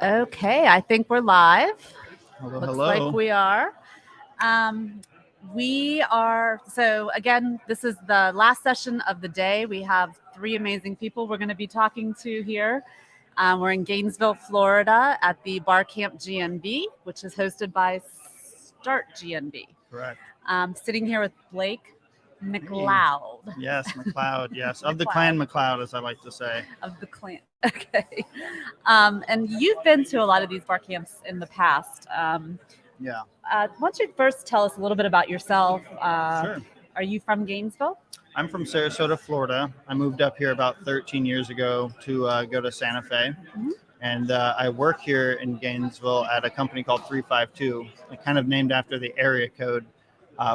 Okay, I think we're live. Hello, Looks hello. like we are. Um, so again, this is the last session of the day. We have three amazing people we're going to be talking to here. We're in Gainesville, Florida at the BarCamp GNV, which is hosted by startGNV. Correct. Sitting here with Blake Hey. McLeod. Yes, McLeod. Yes, of the McLeod. clan McLeod, as I like to say. Of the clan. Okay. And you've been to a lot of these bar camps in the past. Yeah. Why don't you first tell us a little bit about yourself? Sure. Are you from Gainesville? I'm from Sarasota, Florida. I moved up here about 13 years ago to go to Santa Fe. Mhm. And I work here in Gainesville at a company called 352, kind of named after the area code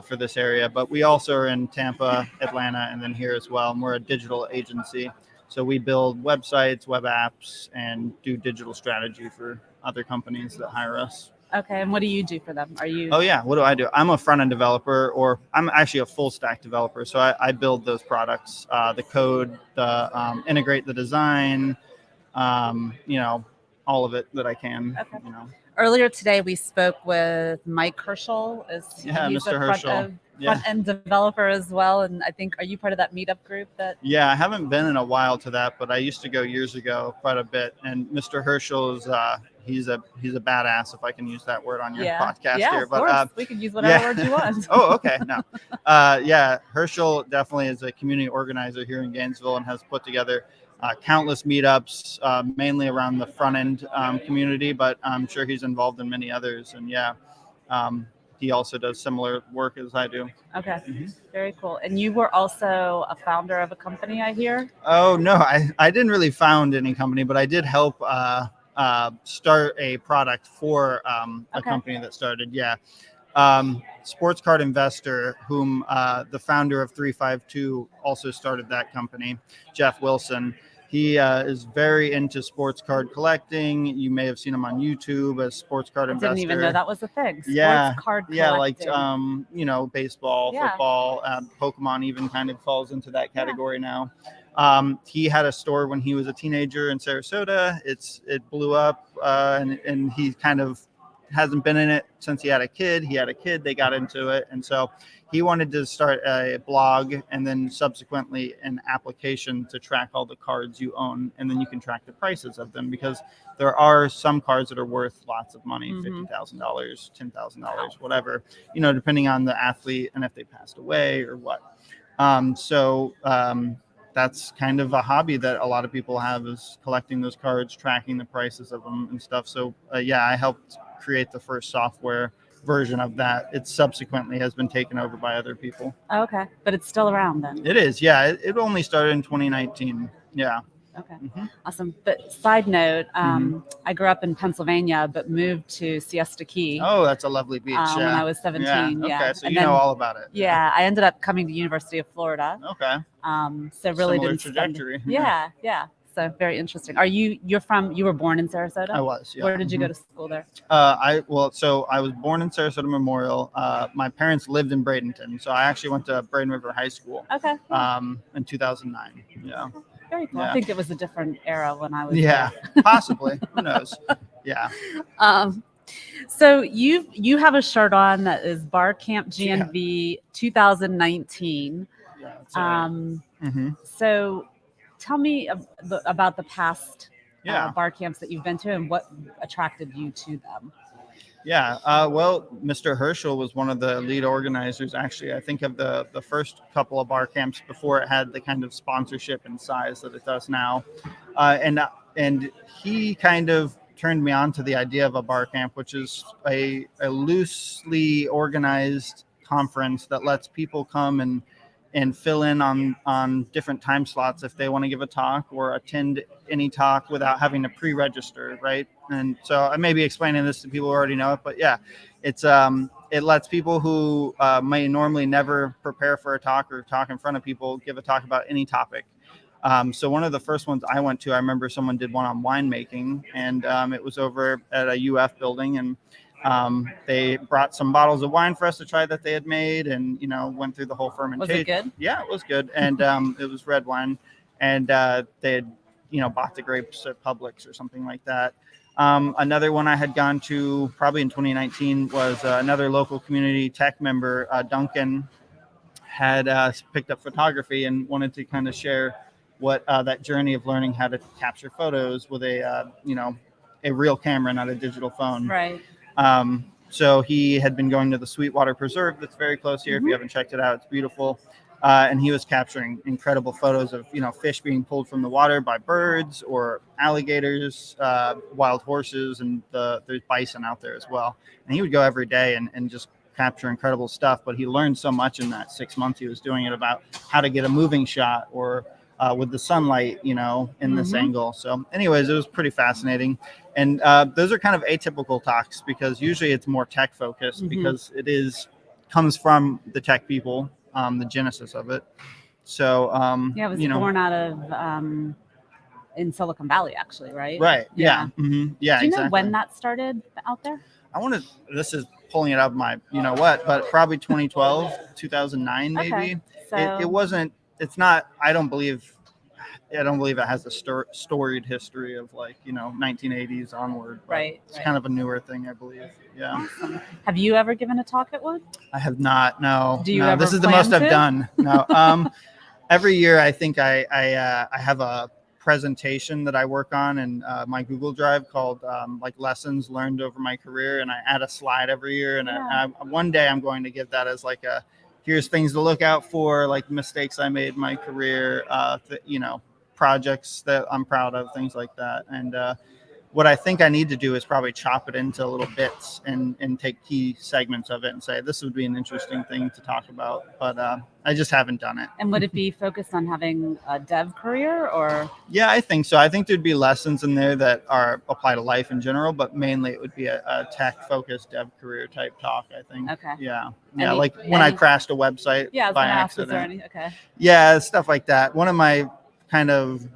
for this area. But we also are in Tampa, Atlanta, and then here as well. And we're a digital agency. So we build websites, web apps, and do digital strategy for other companies that hire us. Okay, and what do you do for them? Are you? Oh, yeah. What do I do? I'm a front-end developer, or I'm actually a full-stack developer. So I build those products, the code, integrate the design, all of it that I can. Okay. Earlier today, we spoke with Mike Herschel. He's Mr. a Herschel. front-end developer as well. And I think, are you part of that meetup group? Yeah, I haven't been in a while to that, but I used to go years ago quite a bit. And Mr. Herschel is he's a badass, if I can use that word on your podcast here. Of course. We can use whatever word you want. Oh, okay. No. Herschel definitely is a community organizer here in Gainesville and has put together countless meetups, mainly around the front end community, but I'm sure he's involved in many others. And he also does similar work as I do. Okay. Mm-hmm. Very cool. And you were also a founder of a company, I hear? Oh, no, I didn't really found any company, but I did help start a product for a company that started. Yeah. Sports card investor, whom the founder of 352 also started that company, Jeff Wilson. He is very into sports card collecting. You may have seen him on YouTube as sports card investor. I didn't even know that was a thing. Sports card collecting. Yeah, like baseball, football, Pokemon even kind of falls into that category now. He had a store when he was a teenager in Sarasota. It blew up, and he kind of hasn't been in it since he had a kid. They got into it, and so he wanted to start a blog and then subsequently an application to track all the cards you own, and then you can track the prices of them, because there are some cards that are worth lots of money, $50,000, $10,000, whatever, depending on the athlete and if they passed away or what. That's kind of a hobby that a lot of people have, is collecting those cards, tracking the prices of them and stuff. So I helped create the first software version of that. It subsequently has been taken over by other people. Okay, but it's still around then? It is, yeah. It only started in 2019. Yeah. Okay, awesome. But side note, I grew up in Pennsylvania, but moved to Siesta Key. Oh, that's a lovely beach. When I was 17. Yeah. Okay, so you know all about it. Yeah, I ended up coming to University of Florida. Okay. So really Similar didn't trajectory. Yeah. So very interesting. You were born in Sarasota? I was, yeah. Where did you go to school there? I was born in Sarasota Memorial. My parents lived in Bradenton, so I actually went to Braden River High School. Okay. In 2009. Yeah. Very cool. Yeah. I think it was a different era when I was there. Possibly. Who knows? Yeah. So you have a shirt on that is BarCamp GNV 2019. Yeah, that's right. So tell me about the past bar camps that you've been to and what attracted you to them. Yeah, well, Mr. Herschel was one of the lead organizers, actually, I think, of the first couple of bar camps before it had the kind of sponsorship and size that it does now. And he kind of turned me on to the idea of a bar camp, which is a loosely organized conference that lets people come and fill in on different time slots if they want to give a talk or attend any talk without having to pre-register, right? And so I may be explaining this to people who already know it, but yeah, it lets people who may normally never prepare for a talk or talk in front of people give a talk about any topic. So one of the first ones I went to, I remember someone did one on winemaking, and it was over at a UF building, and they brought some bottles of wine for us to try that they had made, and went through the whole fermentation. Was it good? Yeah, it was good, and it was red wine, and they had bought the grapes at Publix or something like that. Another one I had gone to probably in 2019 was another local community tech member, Duncan, had picked up photography and wanted to kind of share what that journey of learning how to capture photos with a real camera, not a digital phone. Right. So he had been going to the Sweetwater Preserve that's very close here. If you haven't checked it out, it's beautiful. And he was capturing incredible photos of fish being pulled from the water by birds or alligators, wild horses, and there's bison out there as well. And he would go every day and just capture incredible stuff. But he learned so much in that 6 months he was doing it about how to get a moving shot or with the sunlight, in this angle. So anyways, it was pretty fascinating. And those are kind of atypical talks because usually it's more tech focused because it comes from the tech people, the genesis of it. So it was born out of in Silicon Valley, actually, right? Right. Yeah. Yeah. Yeah. Do you know when that started out there? This is pulling it up my, but probably 2012, 2009, maybe. Okay. So it wasn't. It's not. I don't believe it has a storied history of 1980s onward. Right. It's kind of a newer thing, I believe. Yeah. Awesome. Have you ever given a talk at one? I have not. No. Do you ever? This is the most I've done. No. Every year, I think I have a presentation that I work on in my Google Drive called lessons learned over my career, and I add a slide every year. And one day I'm going to give that as here's things to look out for, like mistakes I made in my career, projects that I'm proud of, things like that. And what I think I need to do is probably chop it into little bits and take key segments of it and say, this would be an interesting thing to talk about. But I just haven't done it. And would it be focused on having a dev career or? Yeah, I think so. I think there'd be lessons in there that apply to life in general, but mainly it would be a tech-focused dev career type talk, I think. Okay. Yeah. Yeah, when I crashed a website by accident. Okay. Yeah, stuff like that. One of my kind of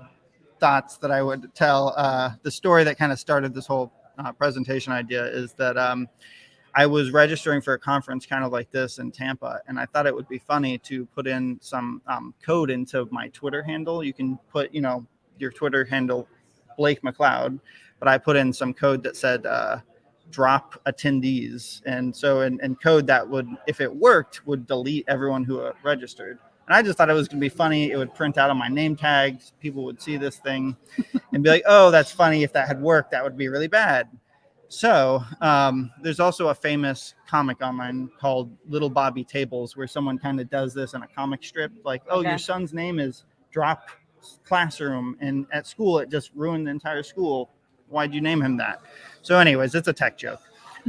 thoughts that I would tell, the story that kind of started this whole presentation idea is that I was registering for a conference kind of like this in Tampa, and I thought it would be funny to put in some code into my Twitter handle. You can put, your Twitter handle, Blake McLeod, but I put in some code that said drop attendees. And so in code that would, if it worked, would delete everyone who registered. And I just thought it was going to be funny. It would print out on my name tags. People would see this thing and be like, oh, that's funny. If that had worked, that would be really bad. So there's also a famous comic online called Little Bobby Tables where someone kind of does this in a comic strip. Like, oh, your son's name is Drop Classroom. And at school, it just ruined the entire school. Why'd you name him that? So anyways, it's a tech joke.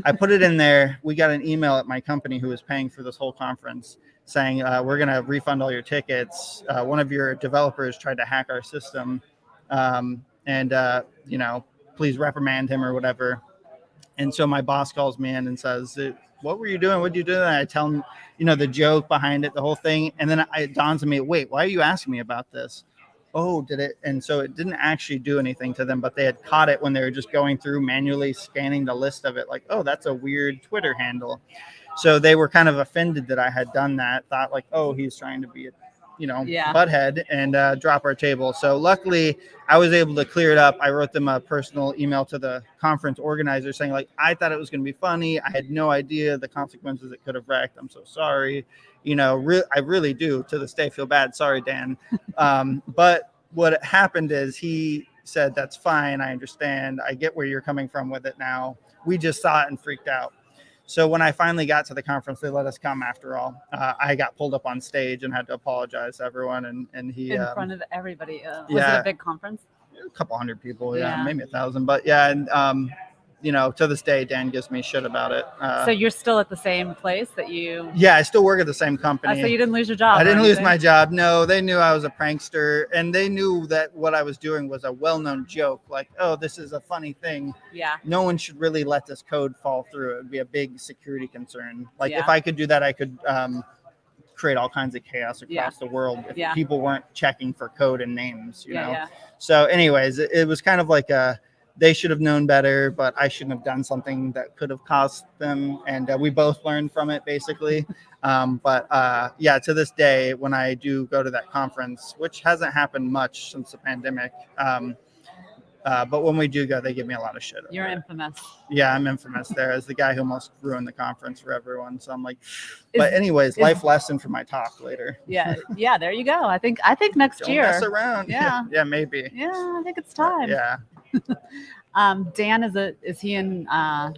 I put it in there. We got an email at my company who was paying for this whole conference saying, we're going to refund all your tickets. One of your developers tried to hack our system. Please reprimand him or whatever. And so my boss calls me in and says, what were you doing? What did you do? And I tell him, the joke behind it, the whole thing. And then it dawns on me, wait, why are you asking me about this? Oh, did it? And so it didn't actually do anything to them, but they had caught it when they were just going through manually scanning the list of it. Like, oh, that's a weird Twitter handle. So they were kind of offended that I had done that, thought like, oh, he's trying to be a, butthead and drop our table. So luckily I was able to clear it up. I wrote them a personal email to the conference organizer saying like, I thought it was going to be funny. I had no idea the consequences it could have wrecked. I'm so sorry. I really do to this day feel bad. Sorry, Dan. But what happened is he said, that's fine. I understand. I get where you're coming from with it now. We just saw it and freaked out. So when I finally got to the conference, they let us come after all. I got pulled up on stage and had to apologize to everyone. And he in front of everybody. Was it a big conference? A couple hundred people, maybe 1,000. But yeah, and to this day, Dan gives me shit about it. So you're still at the same place that you? Yeah, I still work at the same company. So you didn't lose your job? I didn't lose my job. No, they knew I was a prankster, and they knew that what I was doing was a well-known joke. Like, oh, this is a funny thing. Yeah. No one should really let this code fall through. It would be a big security concern. Like, if I could do that, I could create all kinds of chaos across the world if people weren't checking for code and names. You know. Yeah. So, anyways, it was kind of like they should have known better, but I shouldn't have done something that could have cost them. And we both learned from it, basically. Yeah, to this day, when I do go to that conference, which hasn't happened much since the pandemic, but when we do go, they give me a lot of shit. You're infamous. Yeah, I'm infamous there as the guy who almost ruined the conference for everyone. So I'm like, but anyways, life lesson for my talk later. Yeah, there you go. I think next Don't year. mess around. Yeah. Yeah, maybe. Yeah, I think it's time. Yeah. Dan is he in?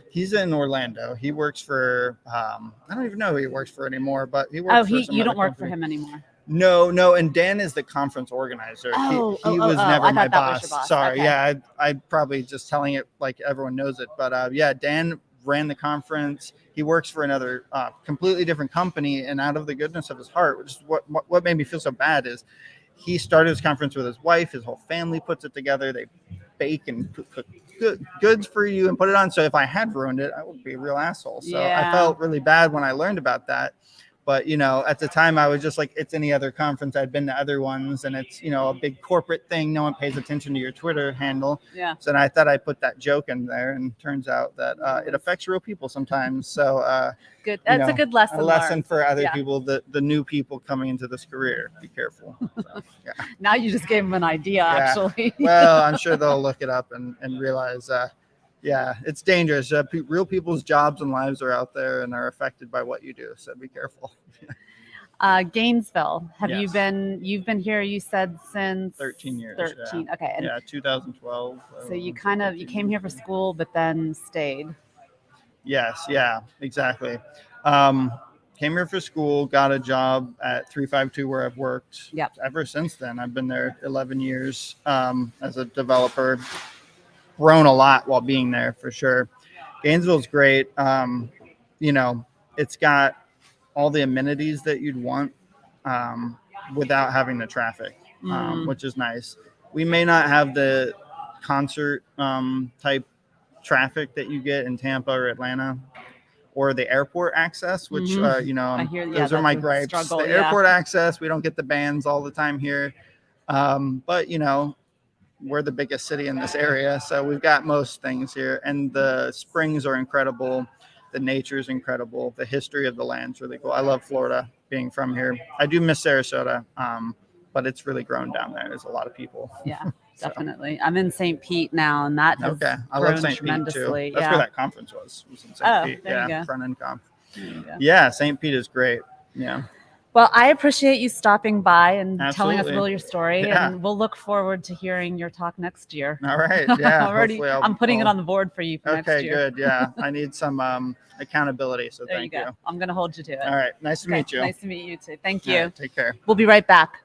He's in Orlando. He works for I don't even know who he works for anymore, but he works. You don't work for him anymore. No, and Dan is the conference organizer. He was never my boss. Sorry, okay. yeah, I probably just telling it like everyone knows it, but yeah, Dan ran the conference. He works for another completely different company, and out of the goodness of his heart, which is what made me feel so bad, is he started his conference with his wife. His whole family puts it together. They bake and cook goods for you and put it on. So if I had ruined it, I would be a real asshole. So I felt really bad when I learned about that. But, at the time I was just like, it's any other conference. I'd been to other ones, and it's, a big corporate thing. No one pays attention to your Twitter handle. Yeah. So I thought I put that joke in there, and turns out that it affects real people sometimes. So good. That's a good lesson. A lesson for other people, the new people coming into this career. Be careful. So, yeah. Now you just gave them an idea, actually. Well, I'm sure they'll look it up and realize yeah, it's dangerous. Real people's jobs and lives are out there and are affected by what you do. So be careful. Gainesville. Have Yes. you've been here, you said, since 13 years. 13. Yeah. Okay. Yeah, 2012. So you came here for school, but then stayed. Yes. Yeah, exactly. Came here for school, got a job at 352 where I've worked ever since then. I've been there 11 years as a developer. Grown a lot while being there, for sure. Gainesville's great. It's got all the amenities that you'd want without having the traffic, which is nice. We may not have the concert type traffic that you get in Tampa or Atlanta, or the airport access, which I hear, those are my gripes. Struggle, the airport access, we don't get the bands all the time here, but we're the biggest city in this area, so we've got most things here, and the springs are incredible. The nature is incredible. The history of the land's really cool. I love Florida, being from here. I do miss Sarasota, but it's really grown down there. There's a lot of people. Yeah, definitely. I'm in St. Pete now, and that has I love St. Pete too. That's where that conference was in St. Pete. There you go. Front end conf. Yeah, St. Pete is great. Yeah. Well, I appreciate you stopping by and telling us a little your story, and we'll look forward to hearing your talk next year. All right. Yeah. I'm putting it on the board for you for next year. Okay, good. Yeah. I need some accountability, so thank you. I'm going to hold you to it. All right. Nice to meet you. Nice to meet you too. Thank you. Right, take care. We'll be right back.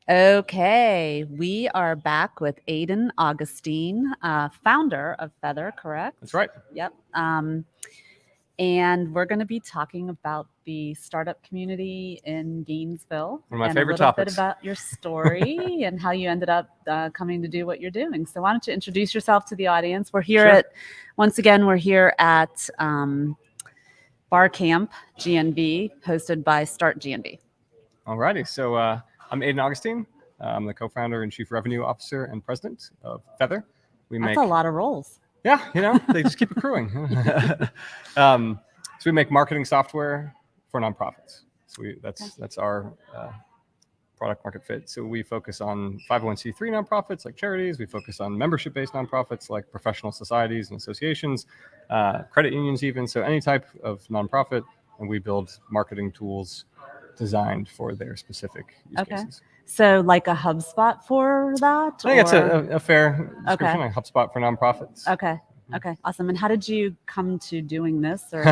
Okay, we are back with Aidan Augustin, founder of Feathr, correct? That's right. Yep. And we're going to be talking about the startup community in Gainesville. One of my and favorite a little topics. bit about your story and how you ended up coming to do what you're doing. So why don't you introduce yourself to the audience? We're here once again, we're here at BarCamp GNV, hosted by startGNV. Alrighty, so I'm Aidan Augustin. I'm the co-founder and chief revenue officer and president of Feathr. That's a lot of roles. Yeah, they just keep accruing. So we make marketing software for nonprofits. So that's our product market fit. So we focus on 501c3 nonprofits like charities. We focus on membership-based nonprofits like professional societies and associations, credit unions even. So any type of nonprofit, and we build marketing tools designed for their specific use cases. So like a HubSpot for that? I think it's a fair description, like HubSpot for nonprofits. Okay, awesome. And how did you come to doing this, or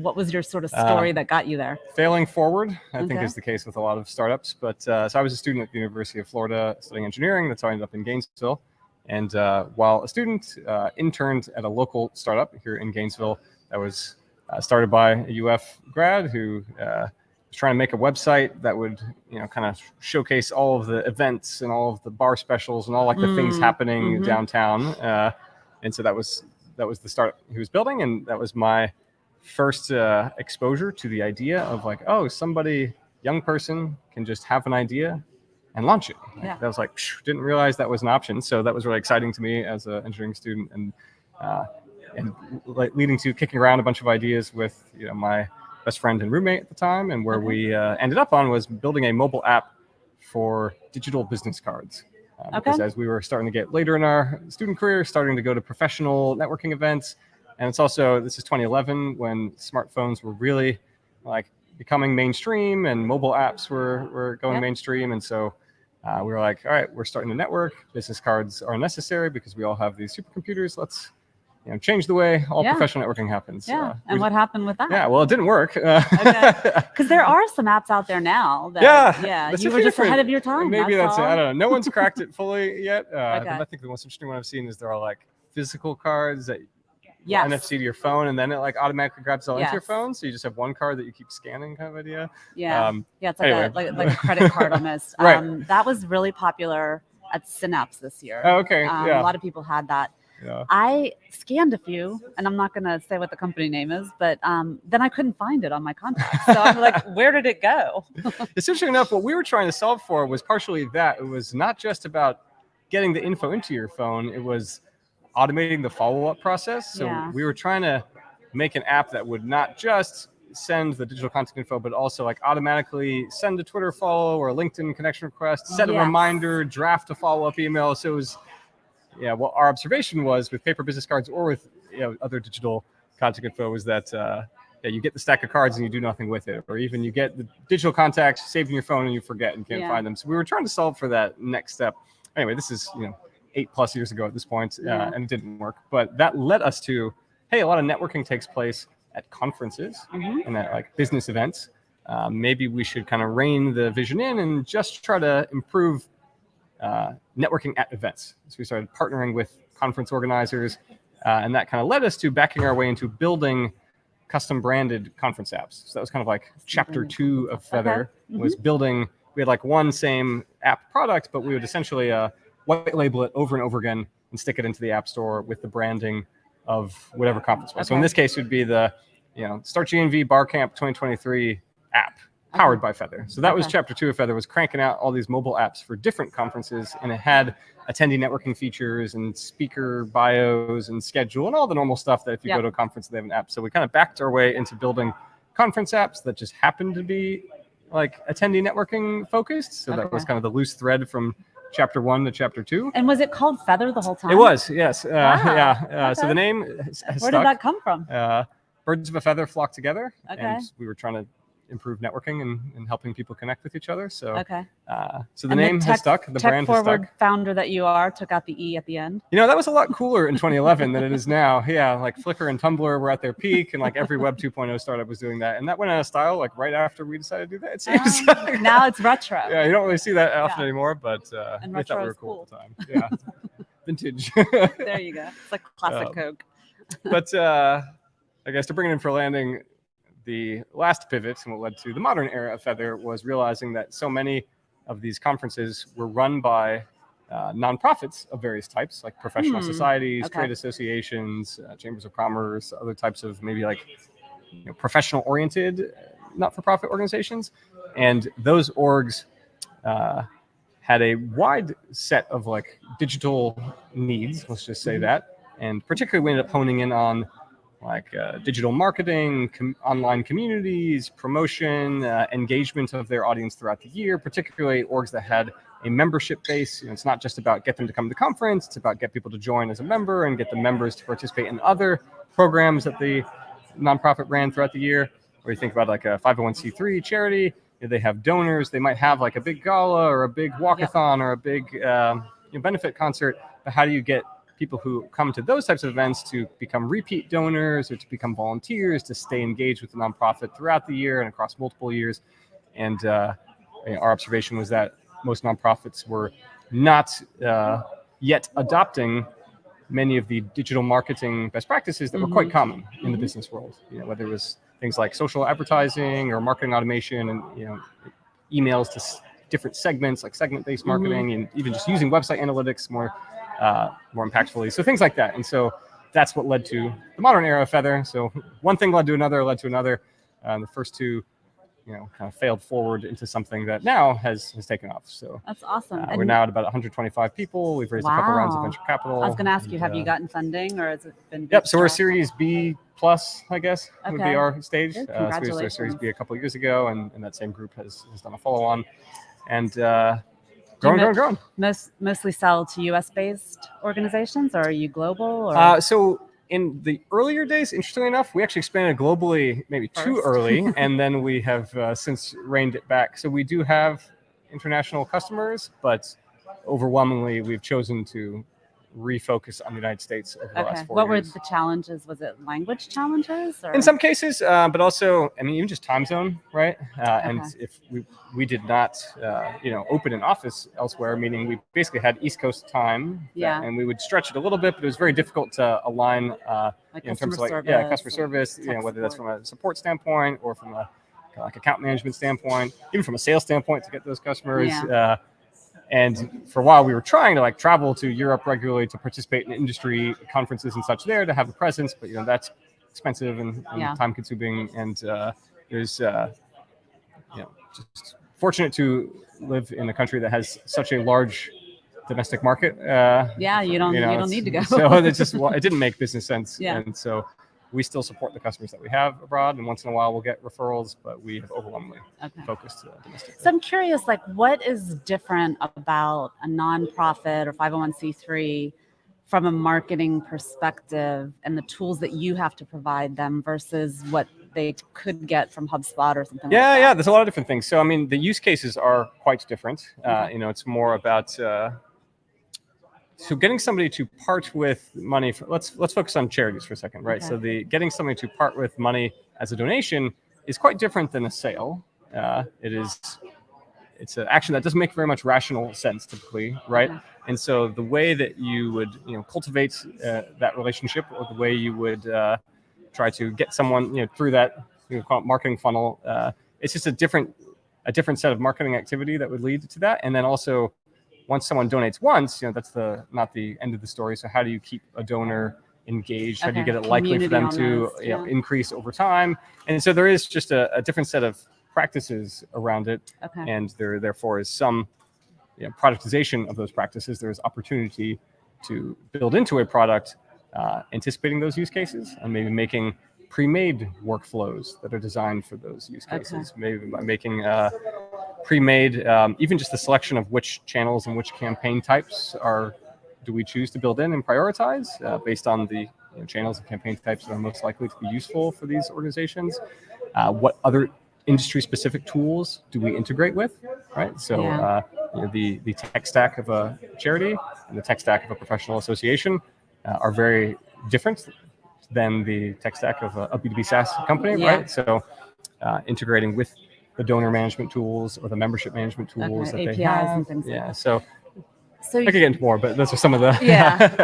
what was your sort of story that got you there? Failing forward, I think, is the case with a lot of startups. But so I was a student at the University of Florida studying engineering. That's how I ended up in Gainesville. And while a student, interned at a local startup here in Gainesville that was started by a UF grad who was trying to make a website that would, kind of showcase all of the events and all of the bar specials and all like the things happening downtown. And so that was the startup he was building, and that was my first exposure to the idea of like, oh, young person can just have an idea and launch it. That was like, didn't realize that was an option. So that was really exciting to me as an engineering student, and like leading to kicking around a bunch of ideas with my best friend and roommate at the time, and where we ended up on was building a mobile app for digital business cards. Because as we were starting to get later in our student career, starting to go to professional networking events, and it's also, this is 2011 when smartphones were really like becoming mainstream and mobile apps were going mainstream. And so we were like, all right, we're starting to network. Business cards are necessary because we all have these supercomputers. Let's change the way all professional networking happens. And what happened with that? Yeah, well, it didn't work. Because there are some apps out there now that you were just ahead of your time. Maybe that's it. I don't know. No one's cracked it fully yet. I think the most interesting one I've seen is there are like physical cards that NFC to your phone, and then it like automatically grabs all into your phone. So you just have one card that you keep scanning, kind of idea. It's like a credit card almost. That was really popular at Synapse this year. Oh, okay. A lot of people had that. I scanned a few, and I'm not going to say what the company name is, but then I couldn't find it on my contacts. So I'm like, where did it go? Essentially enough, what we were trying to solve for was partially that. It was not just about getting the info into your phone. It was automating the follow-up process. So we were trying to make an app that would not just send the digital contact info, but also like automatically send a Twitter follow or a LinkedIn connection request, set a reminder, draft a follow-up email. So it was what our observation was with paper business cards or with other digital contact info was that you get the stack of cards and you do nothing with it, or even you get the digital contacts saved in your phone and you forget and can't find them. So we were trying to solve for that next step. Anyway, this is 8+ years ago at this point, and it didn't work. But that led us to, hey, a lot of networking takes place at conferences and at like business events. Maybe we should kind of rein the vision in and just try to improve networking at events. So we started partnering with conference organizers, and that kind of led us to backing our way into building custom branded conference apps. So that was kind of like chapter 2 of Feathr, was building. We had like one same app product, but we would essentially white label it over and over again and stick it into the app store with the branding of whatever conference was. So in this case, it would be the startGNV BarCamp 2023 app. Powered by Feathr. So that was chapter 2 of Feathr, was cranking out all these mobile apps for different conferences, and it had attendee networking features and speaker bios and schedule and all the normal stuff that if you go to a conference, they have an app. So we kind of backed our way into building conference apps that just happened to be like attendee networking focused. So that was kind of the loose thread from chapter 1 to chapter 2. And was it called Feathr the whole time? It was, yes. So the name has Where did that come from? Birds of a feather flock together. And we were trying to improve networking and helping people connect with each other. So so the And name has stuck. The brand has tech-forward stuck. founder that you are took out the E at the end. That was a lot cooler in 2011 than it is now. Yeah, like Flickr and Tumblr were at their peak, and like every Web 2.0 startup was doing that, and that went out of style like right after we decided to do that. It seems. Now it's retro. Yeah, you don't really see that often anymore, but and we thought we were cool at the time. Yeah, vintage. There you go. It's like classic Coke. But I guess to bring it in for landing, the last pivot and what led to the modern era of Feathr was realizing that so many of these conferences were run by nonprofits of various types, like professional societies, trade associations, chambers of commerce, other types of maybe like professional-oriented not-for-profit organizations. And those orgs had a wide set of like digital needs, let's just say that. And particularly we ended up honing in on like digital marketing, online communities, promotion, engagement of their audience throughout the year, particularly orgs that had a membership base. It's not just about get them to come to the conference, it's about get people to join as a member and get the members to participate in other programs that the nonprofit ran throughout the year. Or you think about like a 501c3 charity, they have donors, they might have like a big gala or a big walkathon or a big benefit concert, but how do you get people who come to those types of events to become repeat donors or to become volunteers, to stay engaged with the nonprofit throughout the year and across multiple years? And our observation was that most nonprofits were not yet adopting many of the digital marketing best practices that were quite common in the business world. Whether it was things like social advertising or marketing automation and emails to different segments like segment-based marketing and even just using website analytics more impactfully. So things like that. And so that's what led to the modern era of Feathr. So one thing led to another. The first two, kind of failed forward into something that now has taken off. So that's awesome. We're now at about 125 people. We've raised a couple rounds of venture capital. I was going to ask you, have you gotten funding or has it been? Yep. So we're Series B plus, I guess, would be our stage. So we was Series B a couple of years ago, and that same group has done a follow-on. And growing. Mostly sell to US-based organizations, or are you global? Or? So in the earlier days, interestingly enough, we actually expanded globally maybe too early, and then we have since reined it back. So we do have international customers, but overwhelmingly we've chosen to refocus on the United States over the last 4 years. What were the challenges? Was it language challenges? Or? In some cases, but also, even just time zone, right? And if we did not, open an office elsewhere, meaning we basically had East Coast time, and we would stretch it a little bit, but it was very difficult to align in terms of customer service, whether that's from a support standpoint or from a account management standpoint, even from a sales standpoint to get those customers. And for a while, we were trying to travel to Europe regularly to participate in industry conferences and such there to have a presence, but that's expensive and time-consuming. And there's just fortunate to live in a country that has such a large domestic market. You don't need to go. So it didn't make business sense. And so we still support the customers that we have abroad, and once in a while we'll get referrals, but we have overwhelmingly focused domestically. So I'm curious, what is different about a nonprofit or 501c3 from a marketing perspective and the tools that you have to provide them versus what they could get from HubSpot or something like that? Yeah, there's a lot of different things. So, the use cases are quite different. It's more about... So getting somebody to part with money, let's focus on charities for a second, right? So getting somebody to part with money as a donation is quite different than a sale. It's an action that doesn't make very much rational sense typically, right? And so the way that you would cultivate that relationship, or the way you would try to get someone through that marketing funnel, it's just a different set of marketing activity that would lead to that. And then also, once someone donates once, that's not the end of the story. So how do you keep a donor engaged? How do you get it likely for them to increase over time? And so there is just a different set of practices around it. And there therefore is some productization of those practices. There is opportunity to build into a product anticipating those use cases and maybe making pre-made workflows that are designed for those use cases. Maybe by making pre-made, even just the selection of which channels and which campaign types do we choose to build in and prioritize based on the channels and campaign types that are most likely to be useful for these organizations. What other industry-specific tools do we integrate with, right? So the tech stack of a charity and the tech stack of a professional association are very different than the tech stack of a B2B SaaS company, right? So integrating with the donor management tools or the membership management tools that APIs they have. And things like that. So I could get into more, but those are some of the...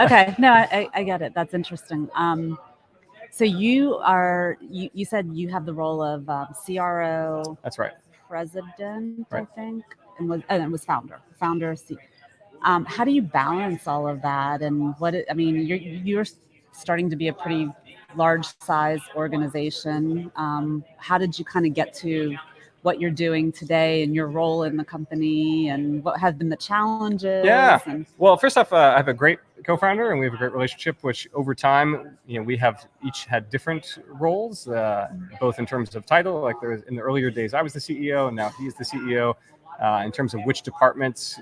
Okay. No, I get it. That's interesting. So you said you have the role of CRO. That's right. President, I think, and it was founder. How do you balance all of that? And you're starting to be a pretty large size organization. How did you kind of get to what you're doing today and your role in the company, and what have been the challenges? Well, first off, I have a great co-founder and we have a great relationship, which over time, we have each had different roles, both in terms of title, like there was in the earlier days, I was the CEO and now he's the CEO, in terms of which departments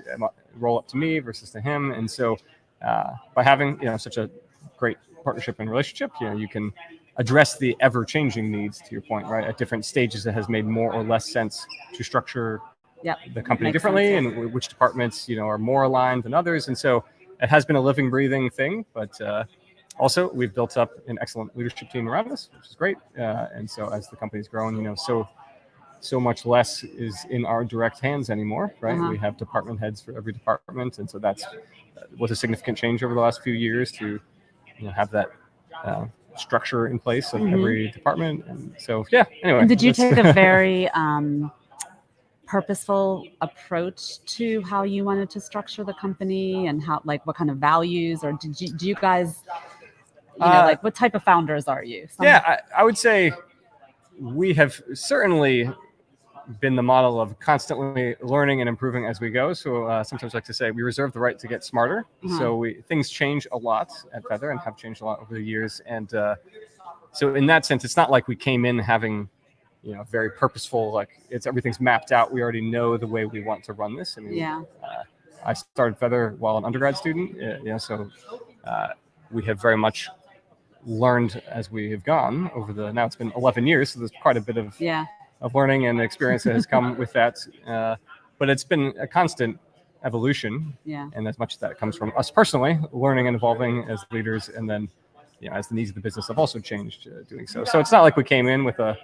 roll up to me versus to him. And so by having, such a great partnership and relationship, you can address the ever-changing needs, to your point, right? At different stages, it has made more or less sense to structure the company differently, and which departments, are more aligned than others. And so it has been a living, breathing thing, but also we've built up an excellent leadership team around us, which is great. And so as the company's grown, so much less is in our direct hands anymore, right? We have department heads for every department, and so that was a significant change over the last few years to have that structure in place of every department. And so anyway. And did you take a very purposeful approach to how you wanted to structure the company, and how, like, what kind of values, or do you guys, like, what type of founders are you? I would say we have certainly been the model of constantly learning and improving as we go. So sometimes I like to say we reserve the right to get smarter. So things change a lot at Feathr and have changed a lot over the years. And so in that sense, it's not like we came in having, very purposeful, like everything's mapped out. We already know the way we want to run this. I started Feathr while an undergrad student, so we have very much learned as we have gone over now it's been 11 years. So there's quite a bit of learning and experience that has come with that. But it's been a constant evolution. And as much as that comes from us personally, learning and evolving as leaders, and then, as the needs of the business have also changed doing so. So it's not like we came in with a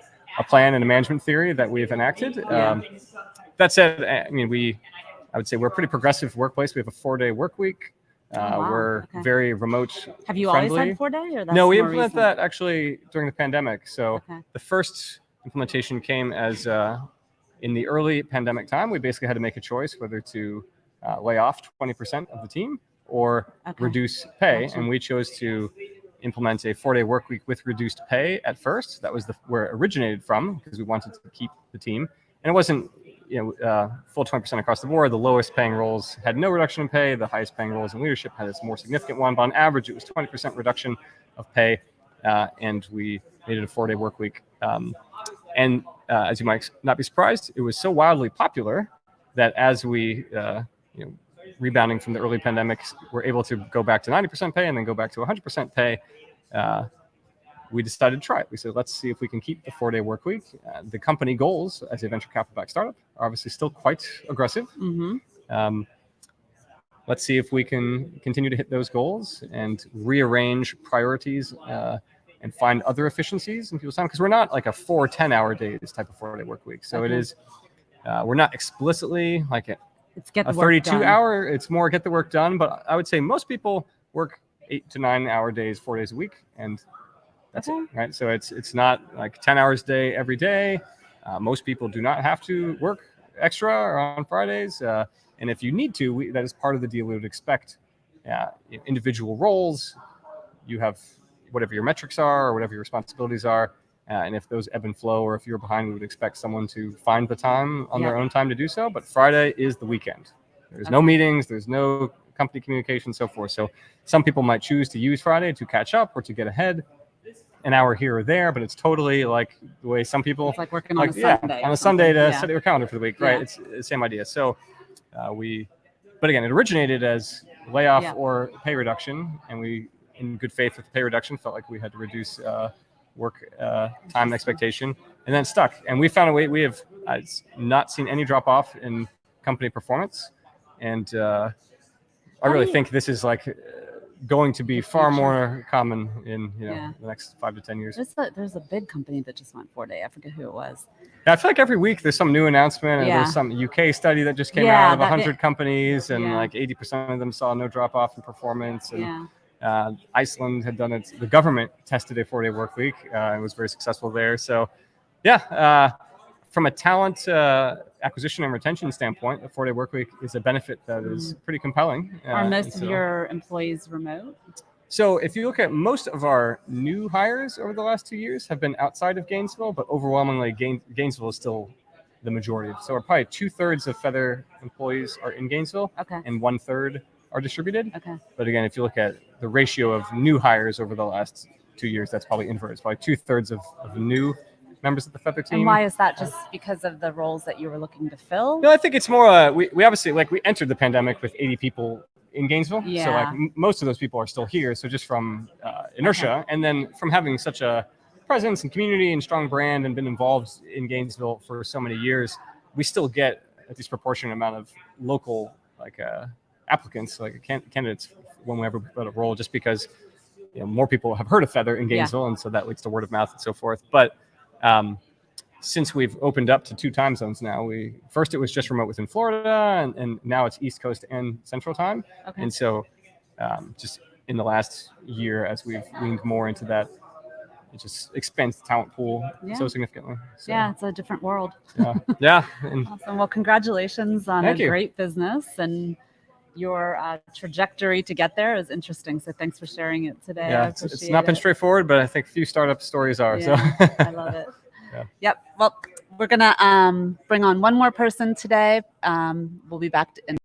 plan and a management theory that we've enacted. That said, I would say we're a pretty progressive workplace. We have a 4-day work week. We're very remote. Have you friendly. always had 4 day? Or that's no, we more implemented recent? that actually during the pandemic. So the first implementation came as in the early pandemic time. We basically had to make a choice whether to lay off 20% of the team or reduce pay. And we chose to implement a 4-day work week with reduced pay at first. That was where it originated from, because we wanted to keep the team. And it wasn't full 20% across the board. The lowest paying roles had no reduction in pay. The highest paying roles in leadership had a more significant one. But on average, it was 20% reduction of pay. And we made it a 4-day work week. And as you might not be surprised, it was so wildly popular that as we, rebounding from the early pandemics, were able to go back to 90% pay and then go back to 100% pay, we decided to try it. We said, let's see if we can keep the 4-day work week. The company goals as a venture capital-backed startup are obviously still quite aggressive. Let's see if we can continue to hit those goals and rearrange priorities and find other efficiencies in people's time, because we're not like a 4 10-hour days type of 4-day work week. So it is, we're not explicitly like it's get the a work 32-hour. It's more get the work done. But I would say most people work 8 to 9 hour days, 4 days a week, and that's it, right? So it's not like 10 hours a day every day. Most people do not have to work extra or on Fridays. And if you need to, that is part of the deal. We would expect individual roles. You have whatever your metrics are or whatever your responsibilities are. And if those ebb and flow, or if you're behind, we would expect someone to find the time on their own time to do so. But Friday is the weekend. There's no meetings. There's no company communication, so forth. So some people might choose to use Friday to catch up or to get ahead an hour here or there, but it's totally like the way some people... It's like working on a Sunday. On a Sunday to set your calendar for the week, right? It's the same idea. So but again, it originated as layoff or pay reduction, and we, in good faith with the pay reduction, felt like we had to reduce work time expectation. and then stuck. And we found a way. We have not seen any drop off in company performance, and I really think this is like going to be far more common in the next 5 to 10 years. There's a big company that just went 4-day. I forget who it was. Yeah, I feel like every week there's some new announcement, and there's some UK study that just came out of 100 companies, and like 80% of them saw no drop off in performance. And Iceland had done it. The government tested a 4-day work week and was very successful there. So, from a talent acquisition and retention standpoint, a 4-day work week is a benefit that is pretty compelling. Are most of your employees remote? So if you look at most of our new hires over the last 2 years have been outside of Gainesville, but overwhelmingly Gainesville is still the majority. So we're probably 2/3 of Feathr employees are in Gainesville, and 1/3 are distributed. But again, if you look at the ratio of new hires over the last 2 years, that's probably inverse. Probably 2/3 of new members of the Feathr team. And why is that? Just because of the roles that you were looking to fill? No, I think it's more. We obviously we entered the pandemic with 80 people in Gainesville, so like most of those people are still here. So just from inertia, and then from having such a presence and community and strong brand, and been involved in Gainesville for so many years, we still get a disproportionate amount of local applicants, like candidates, when we ever put a role, just because more people have heard of Feathr in Gainesville, and so that leads to word of mouth and so forth. But since we've opened up to 2 time zones now, first it was just remote within Florida, and now it's East Coast and Central Time. And so just in the last year, as we've leaned more into that, it just expands the talent pool so significantly. So, it's a different world. Awesome. Well, congratulations on great business, and your trajectory to get there is interesting. So thanks for sharing it today. It's not been straightforward, but I think few startup stories are. So I love it. Yep. Well, we're going to bring on one more person today. We'll be back in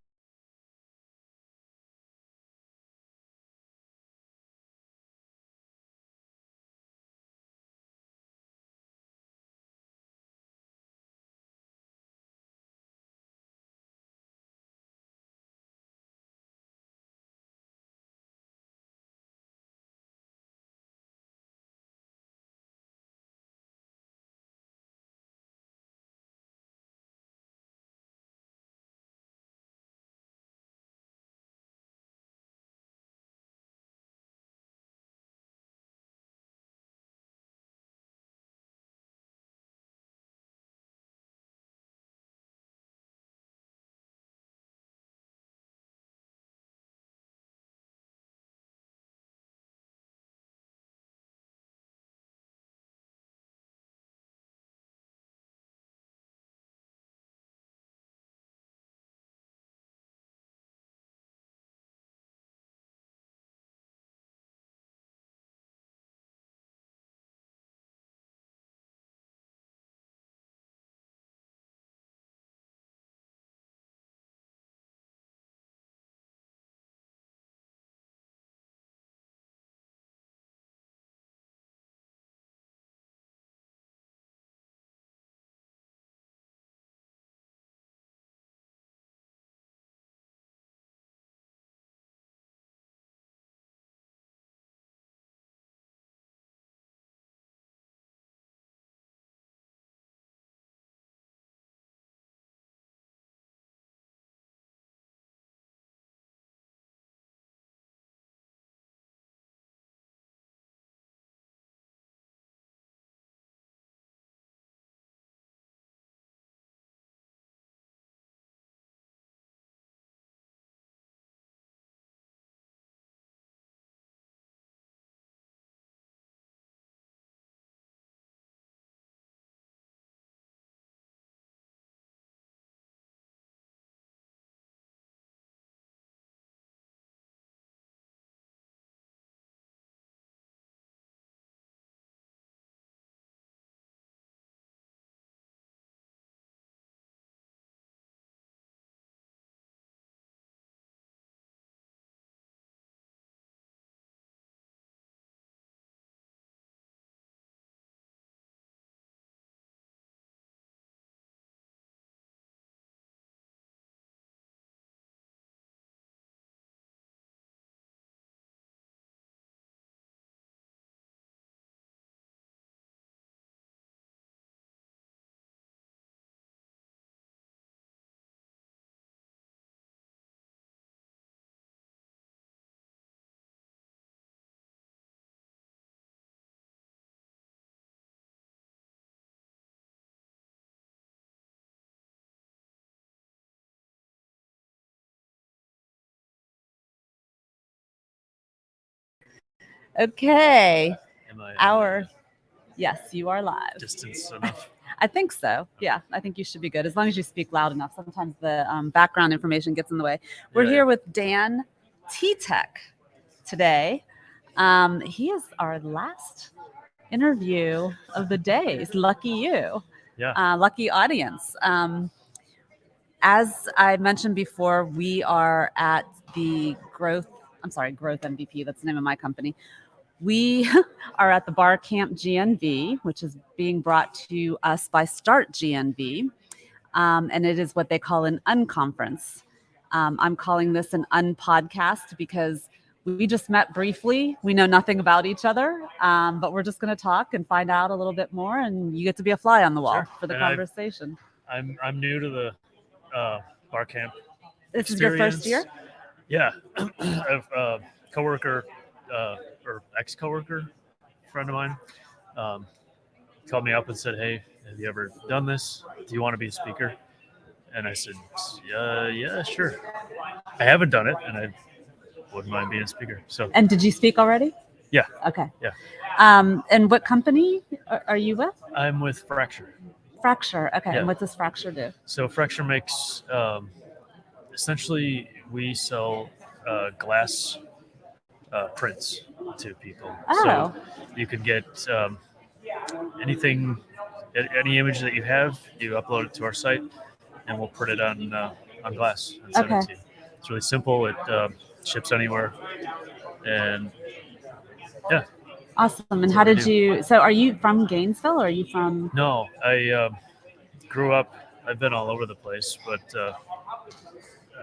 Okay. Am I Yes, you are live. distance enough? I think so. Yeah, I think you should be good as long as you speak loud enough. Sometimes the background information gets in the way. We're here with Dan Teteak today. He is our last interview of the day. It's lucky you. Yeah. Lucky audience. As I mentioned before, we are at the Growth MVP. That's the name of my company. We are at the BarCamp GNV, which is being brought to us by startGNV. And it is what they call an unconference. I'm calling this an unpodcast because we just met briefly. We know nothing about each other, but we're just going to talk and find out a little bit more. And you get to be a fly on the wall for the conversation. I'm new to the BarCamp. This is your first year? Yeah. A coworker or ex-coworker friend of mine called me up and said, "Hey, have you ever done this? Do you want to be a speaker?" And I said, "Yeah, sure." I haven't done it, and I wouldn't mind being a speaker. So. And did you speak already? Yeah. Okay. Yeah. And what company are you with? I'm with Feathr. Feathr. Okay. Yeah. And what does Feathr do? So Feathr makes essentially we sell glass prints to people. Oh. So you can get anything, any image that you have, you upload it to our site, and we'll print it on glass and send it to you. It's really simple. It ships anywhere, and yeah. Awesome. And how did you? So, are you from Gainesville, or are you from? No, I grew up. I've been all over the place, but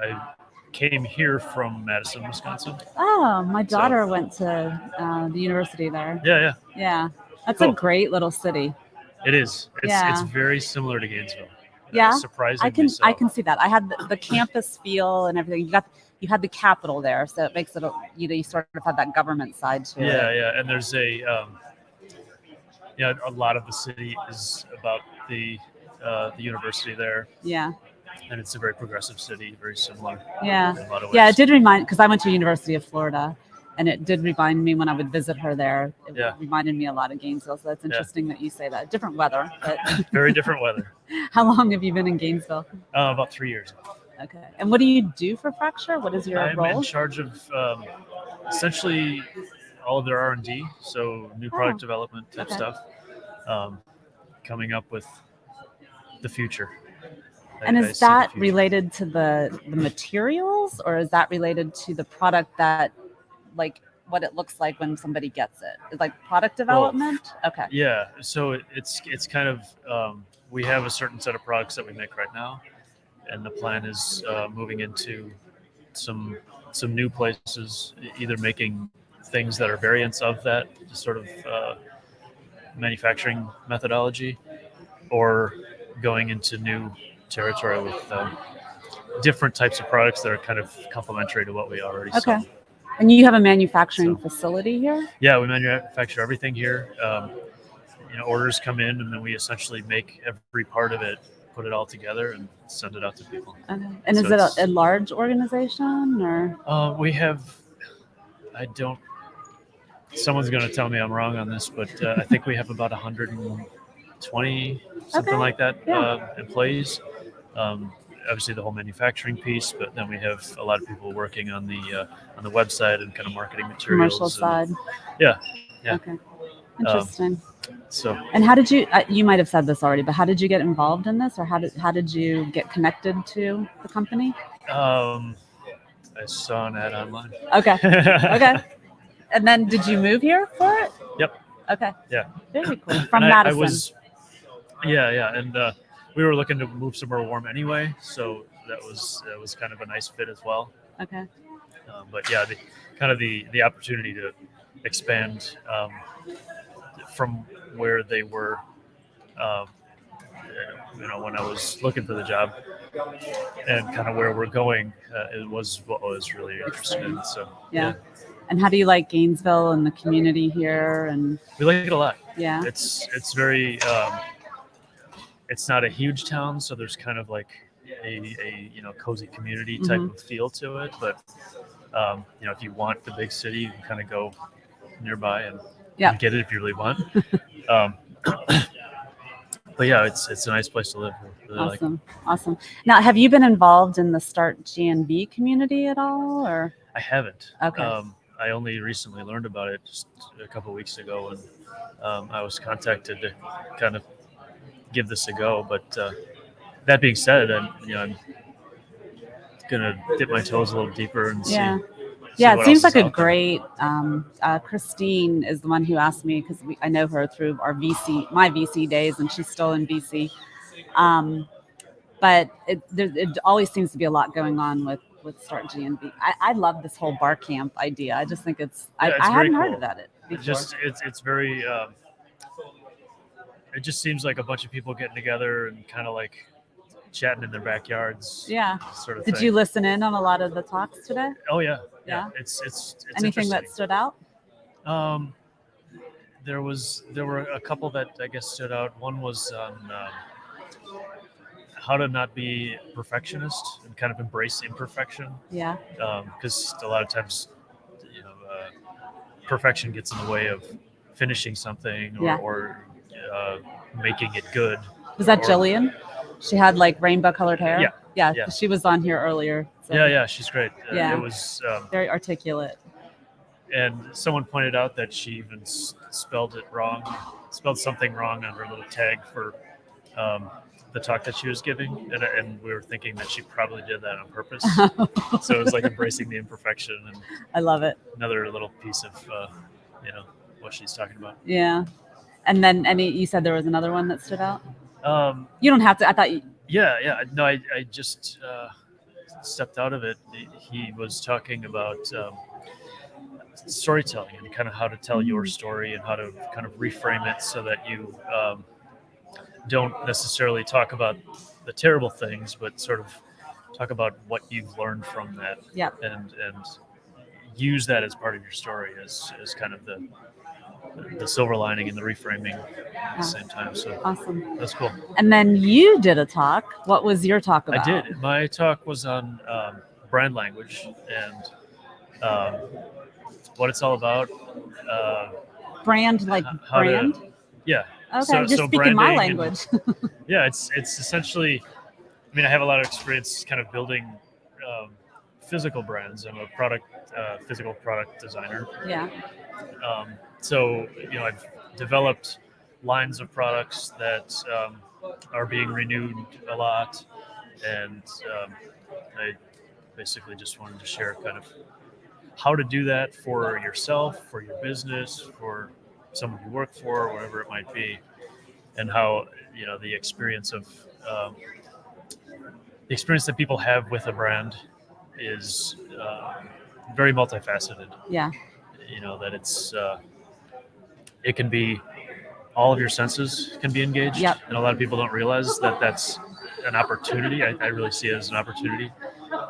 I came here from Madison, Wisconsin. Oh, my daughter went to the university there. Yeah. Yeah, that's a great little city. It is. It's very similar to Gainesville. Yeah, surprisingly so. I can see that. I had the campus feel and everything. You had the Capitol there, so it makes it you sort of have that government side to it. Yeah, and there's a a lot of the city is about the university there. Yeah. And it's a very progressive city, very similar. Yeah. In a lot of ways. Yeah, it did remind, because I went to University of Florida, and it did remind me when I would visit her there. It reminded me a lot of Gainesville, so that's interesting that you say that. Different weather, but very different weather. How long have you been in Gainesville? About 3 years. Okay. And what do you do for Feathr? What is your role? I'm in charge of essentially all of their R&D, so new product development type stuff, coming up with the future. And is that related to the materials, or is that related to the product that, like, what it looks like when somebody gets it? Is like product development? Okay. Yeah. So it's kind of we have a certain set of products that we make right now, and the plan is moving into some new places, either making things that are variants of that sort of manufacturing methodology, or going into new territory with different types of products that are kind of complementary to what we already sell. Okay. And you have a manufacturing facility here? Yeah, we manufacture everything here. Orders come in, and then we essentially make every part of it, put it all together, and send it out to people. Okay. And so is it a large organization, or? We have, someone's going to tell me I'm wrong on this, but I think we have about 120, something like that, employees. Obviously the whole manufacturing piece, but then we have a lot of people working on the website and kind of marketing materials. Commercial side. Yeah. Okay. Interesting. And how did you? You might have said this already, but how did you get involved in this, or how did you get connected to the company? I saw an ad online. Okay. Okay. And then did you move here for it? Yep. Okay. Yeah. Very cool. From Madison. And we were looking to move somewhere warm anyway, so that was kind of a nice fit as well. Okay. But yeah, the opportunity to expand from where they were, when I was looking for the job, and kind of where we're going, it was what I was really interested in. So yeah. And how do you like Gainesville and the community here? And we like it a lot. Yeah. It's very. It's not a huge town, so there's kind of like a cozy community type of feel to it. But if you want the big city, you can kind of go nearby and Yeah. get it if you really want. um, but yeah, it's a nice place to live. I really like it. Awesome. Now, have you been involved in the startGNV community at all, or? I haven't. Okay. I only recently learned about it just a couple of weeks ago, and I was contacted to kind of give this a go. But that being said, I'm gonna dip my toes a little deeper and see. Yeah, what it seems else like is a out there. great. Christine is the one who asked me because I know her through my VC days, and she's still in VC. But it always seems to be a lot going on with startGNV. I love this whole BarCamp idea. I just think it's Yeah, it's I very hadn't heard cool. about it before. It's very. It just seems like a bunch of people getting together and kind of like chatting in their backyards. Yeah. Sort of Did thing. you listen in on a lot of the talks today? Oh yeah. Yeah. It's Anything interesting. that stood out? There were a couple that I guess stood out. One was on how to not be a perfectionist and kind of embrace imperfection. Yeah. Because a lot of times, perfection gets in the way of finishing something or making it good. Was that Jillian? She had like rainbow colored hair. Yeah. She was on here earlier. So. Yeah, she's great. Yeah. It was very articulate. And someone pointed out that she even spelled something wrong on her little tag for the talk that she was giving, and we were thinking that she probably did that on purpose. So it was like embracing the imperfection, and I love it. Another little piece of what she's talking about. Yeah, and then you said there was another one that stood out. You don't have to. I thought you. Yeah. No, I just stepped out of it. He was talking about storytelling and kind of how to tell your story and how to kind of reframe it so that you don't necessarily talk about the terrible things, but sort of talk about what you've learned from that. Yeah. And use that as part of your story as kind of the silver lining and the reframing at the same time. So awesome. That's cool. And then you did a talk. What was your talk about? I did. My talk was on brand language and what it's all about. Brand, like brand? Yeah. Okay, you're speaking my language. Yeah, it's essentially, I mean, I have a lot of experience kind of building physical brands. I'm a physical product designer. Yeah. So, I've developed lines of products that are being renewed a lot. And I basically just wanted to share kind of how to do that for yourself, for your business, for someone you work for, whatever it might be, and how the experience that people have with a brand is very multifaceted. Yeah. That it can be all of your senses can be engaged. Yep. And a lot of people don't realize that that's an opportunity. I really see it as an opportunity.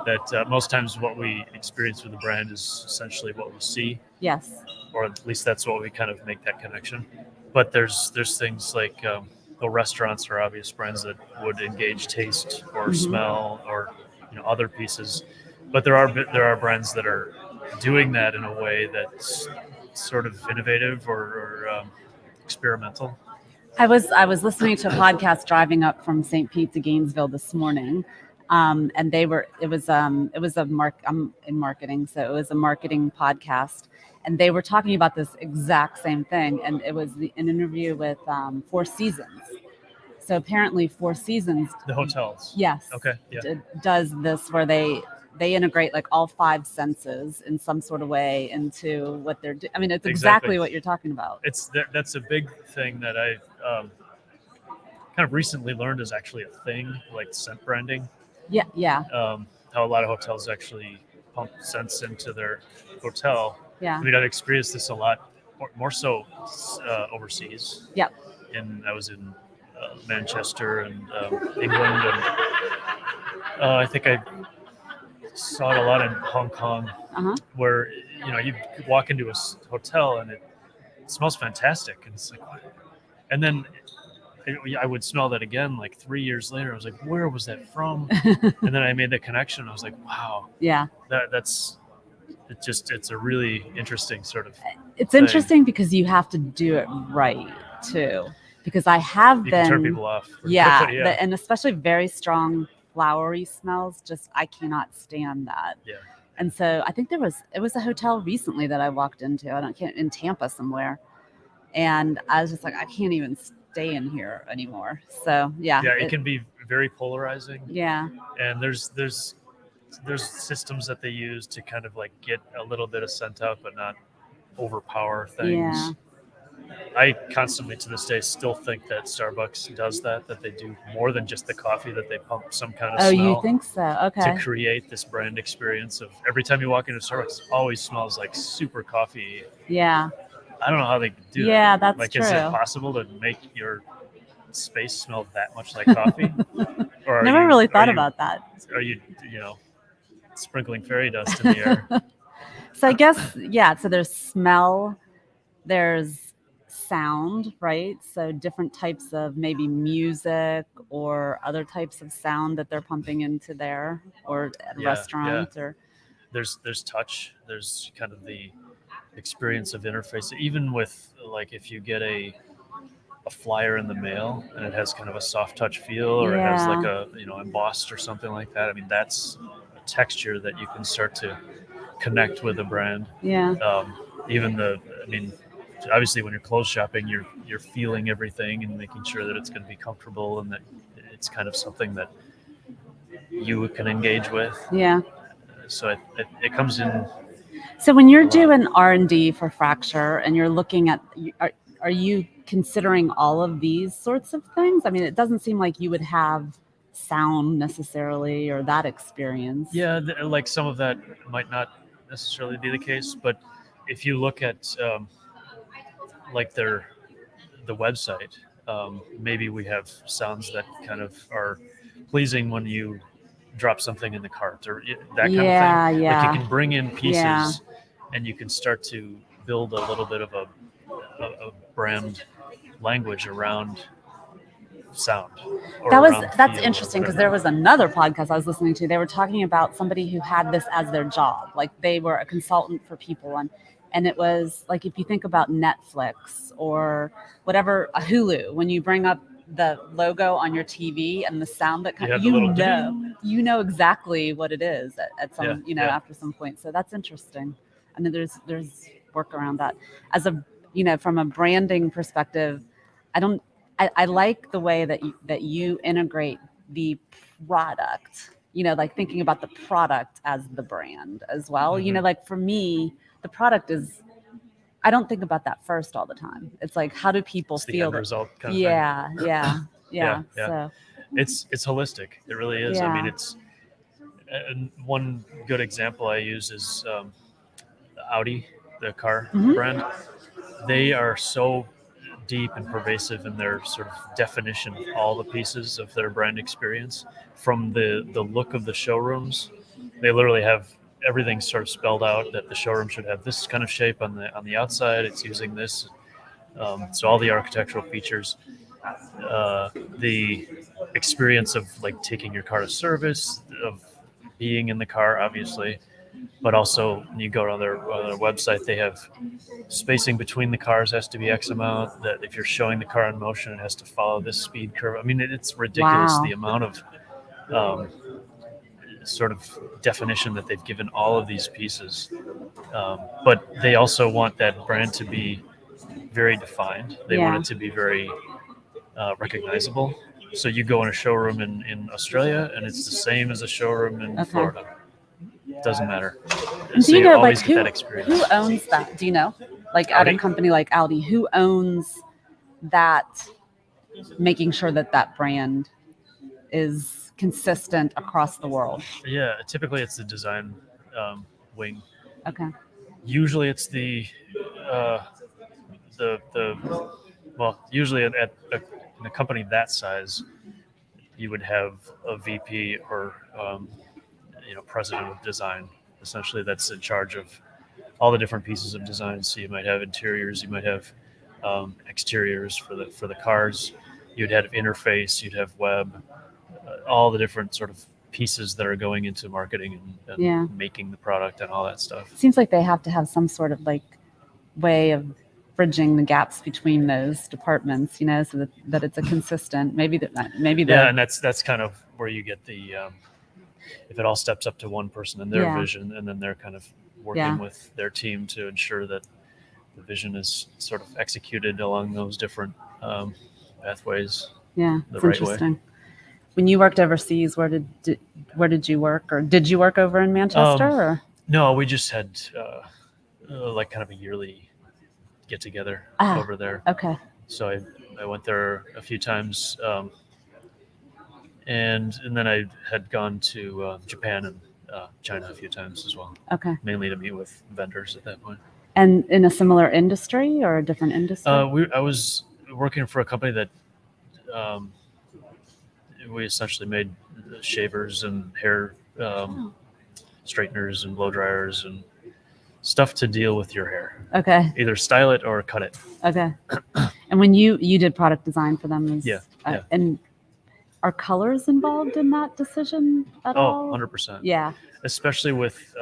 That most times what we experience with a brand is essentially what we see. Yes. Or at least that's what we kind of make that connection. But there's things like restaurants are obvious brands that would engage taste or smell or other pieces. But there are brands that are doing that in a way that's sort of innovative or experimental. I was listening to a podcast driving up from St. Pete to Gainesville this morning. And I'm in marketing, so it was a marketing podcast, and they were talking about this exact same thing, and it was an interview with Four Seasons. So apparently Four Seasons, the hotels, yes, okay, yeah, does this where they integrate like all five senses in some sort of way into what they're doing. I mean, it's exactly what you're talking about. That's a big thing that I've kind of recently learned is actually a thing, like scent branding. Yeah. How a lot of hotels actually pump scents into their hotel. Yeah. I mean, I've experienced this a lot, more so overseas. Yep. And I was in Manchester and England, and I think I saw it a lot in Hong Kong, where you walk into a hotel and it smells fantastic, and it's like, what? And then I would smell that again like 3 years later. I was like, where was that from? And then I made the connection. I was like, wow. Yeah. It's a really interesting sort of It's thing. interesting because you have to do it right too. Because I have You been can turn people off. pretty yeah, quickly, yeah. and especially very strong flowery smells. Just I cannot stand that. Yeah. And so I think it was a hotel recently that I walked into. Can't in Tampa somewhere, and I was just like, I can't even stay in here anymore. So yeah, Yeah, it can be very polarizing. Yeah, And there's systems that they use to kind of like get a little bit of scent out, but not overpower things. Yeah. I constantly to this day still think that Starbucks does that they do more than just the coffee, that they pump some kind of Oh, smell you think so? Okay. to create this brand experience of every time you walk into Starbucks, it always smells like super coffee. Yeah. I don't know how they do that. Yeah, that's like, true. Is it possible to make your space smell that much like coffee? Or Never really thought about that. Are you sprinkling fairy dust in the air? So I guess, yeah, so there's smell, there's sound, right? So different types of maybe music or other types of sound that they're pumping into there or at a restaurant or there's touch, there's kind of the experience of interface, even with like if you get a flyer in the mail and it has kind of a soft touch feel, or it has like a embossed or something like that. I mean, that's a texture that you can start to connect with a brand. Even obviously when you're clothes shopping, you're feeling everything and making sure that it's going to be comfortable and that it's kind of something that you can engage with. So it comes in. So when you're doing R&D for Fracture and you're looking at, are you considering all of these sorts of things? I mean, it doesn't seem like you would have sound necessarily or that experience. Yeah, like some of that might not necessarily be the case, but if you look at like the website, maybe we have sounds that kind of are pleasing when you drop something in the cart or that kind of thing. Yeah. Like you can bring in pieces and you can start to build a little bit of a brand language around sound. That's interesting because there was another podcast I was listening to. They were talking about somebody who had this as their job. Like they were a consultant for people and it was like if you think about Netflix or whatever, a Hulu, when you bring up the logo on your TV and the sound that kind of you know exactly what it is at some after some point. So that's interesting. I mean, there's work around that. As a from a branding perspective, I like the way that you integrate the product. Like thinking about the product as the brand as well. Mm-hmm. Like for me, the product is. I don't think about that first all the time. It's like, how do people feel? The end result kind of thing. Yeah. So it's holistic. It really is. I mean, it's one good example I use is Audi, the car brand. They are so deep and pervasive in their sort of definition of all the pieces of their brand experience, from the look of the showrooms. They literally have everything sort of spelled out that the showroom should have this kind of shape on the outside. It's using this. So all the architectural features, the experience of like taking your car to service, of being in the car, obviously, but also when you go on their website, they have spacing between the cars has to be X amount. That if you're showing the car in motion, it has to follow this speed curve. I mean, it's ridiculous the amount of sort of definition that they've given all of these pieces. But they also want that brand to be very defined. They want it to be very recognizable. So you go in a showroom in Australia, and it's the same as a showroom in Florida. Doesn't matter. And so do you know, like, get that experience. Who owns that? Do you know? Like at a company like Audi, who owns that, making sure that brand is consistent across the world? Yeah, typically it's the design wing. Okay. Usually it's usually in a company that size, you would have a VP or president of design, essentially, that's in charge of all the different pieces of design. So you might have interiors, you might have exteriors for the cars, you'd have interface, you'd have web, all the different sort of pieces that are going into marketing and making the product and all that stuff. Seems like they have to have some sort of like way of bridging the gaps between those departments, so that it's a consistent, and that's kind of where you get the, if it all steps up to one person and their vision, and then they're kind of working with their team to ensure that the vision is sort of executed along those different pathways. Yeah, the it's right interesting. way. When you worked overseas, where did you work, or did you work over in Manchester? Or? No, we just had like kind of a yearly get together over there. Okay. So I went there a few times, and then I had gone to Japan and China a few times as well. Okay. Mainly to meet with vendors at that point. And in a similar industry or a different industry? I was working for a company that we essentially made shavers and hair straighteners and blow dryers and stuff to deal with your hair. Okay. Either style it or cut it. Okay. And when you did product design for them, Yeah. And are colors involved in that decision at all? 100%. Yeah. Especially with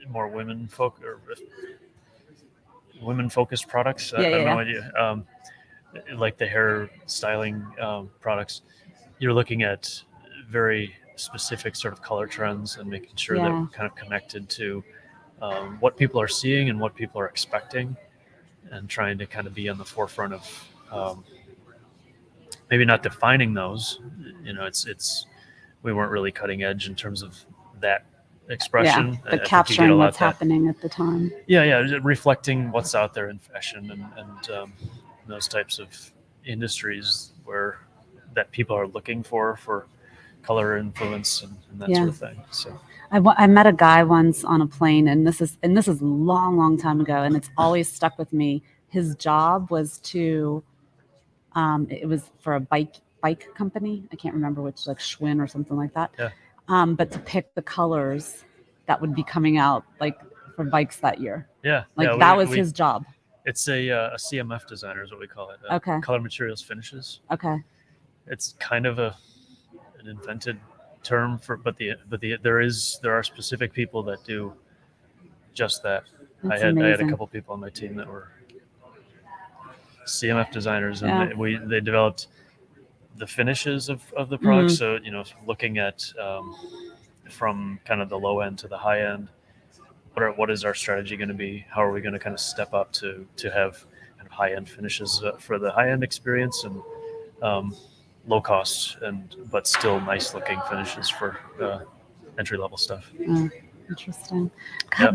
more women-focused products. I have no idea. Like the hair styling products, you're looking at very specific sort of color trends and making sure that we're kind of connected to what people are seeing and what people are expecting, and trying to kind of be on the forefront of maybe not defining those. It's we weren't really cutting edge in terms of that expression. Yeah, but capturing what's happening at the time. Yeah, reflecting what's out there in fashion and those types of industries where that people are looking for color influence and that sort of thing. So I met a guy once on a plane, and this is long time ago, and it's always stuck with me. His job was to it was for a bike company. I can't remember which, like Schwinn or something like that. Yeah. But to pick the colors that would be coming out, like for bikes that year. Yeah. That was his job. It's a CMF designer is what we call it. Okay. Color materials finishes. Okay. It's kind of an invented term but there are specific people that do just that. That's I had amazing. a couple people on my team that were CMF designers, and they developed the finishes of the product. So looking at from kind of the low end to the high end, what is our strategy going to be? How are we going to kind of step up to have kind of high end finishes for the high end experience, and low cost but still nice looking finishes for entry level stuff. Interesting. God,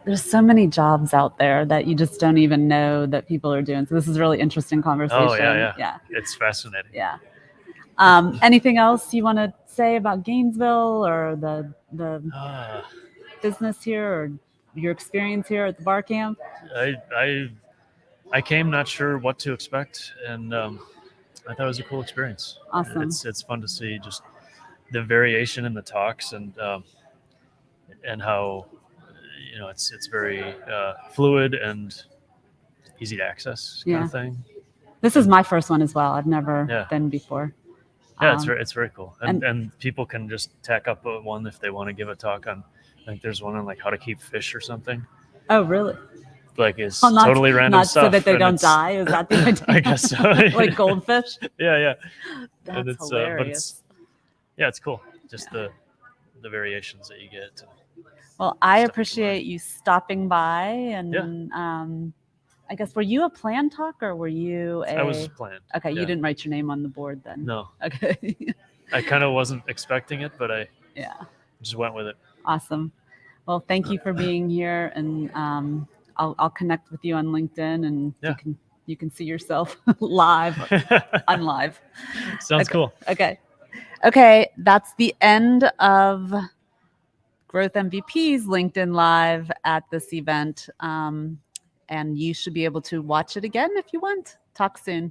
there's so many jobs out there that you just don't even know that people are doing. So this is a really interesting conversation. Oh yeah. It's fascinating. Yeah. Anything else you want to say about Gainesville or the business here, or your experience here at the BarCamp? I came not sure what to expect, and I thought it was a cool experience. Awesome. It's fun to see just the variation in the talks, and how it's very fluid and easy to access kind of thing. This is my first one as well. I've never been before. Yeah, it's very cool, and people can just tack up one if they want to give a talk on. I think there's one on like how to keep fish or something. Oh, really? Like it's totally random stuff. So that they don't die. Is that the idea? I guess so. Like goldfish. Yeah. That's and it's hilarious. It's cool. Just the variations that you get. Well, I appreciate you stopping by, and I guess, were you a planned talk, or were you I was planned. Okay, you didn't write your name on the board then. No. Okay. I kind of wasn't expecting it, but I just went with it. Awesome. Well, thank you for being here, and I'll connect with you on LinkedIn, and you can see yourself live on live. Sounds cool. Okay, that's the end of Growth MVP's LinkedIn Live at this event. And you should be able to watch it again if you want. Talk soon.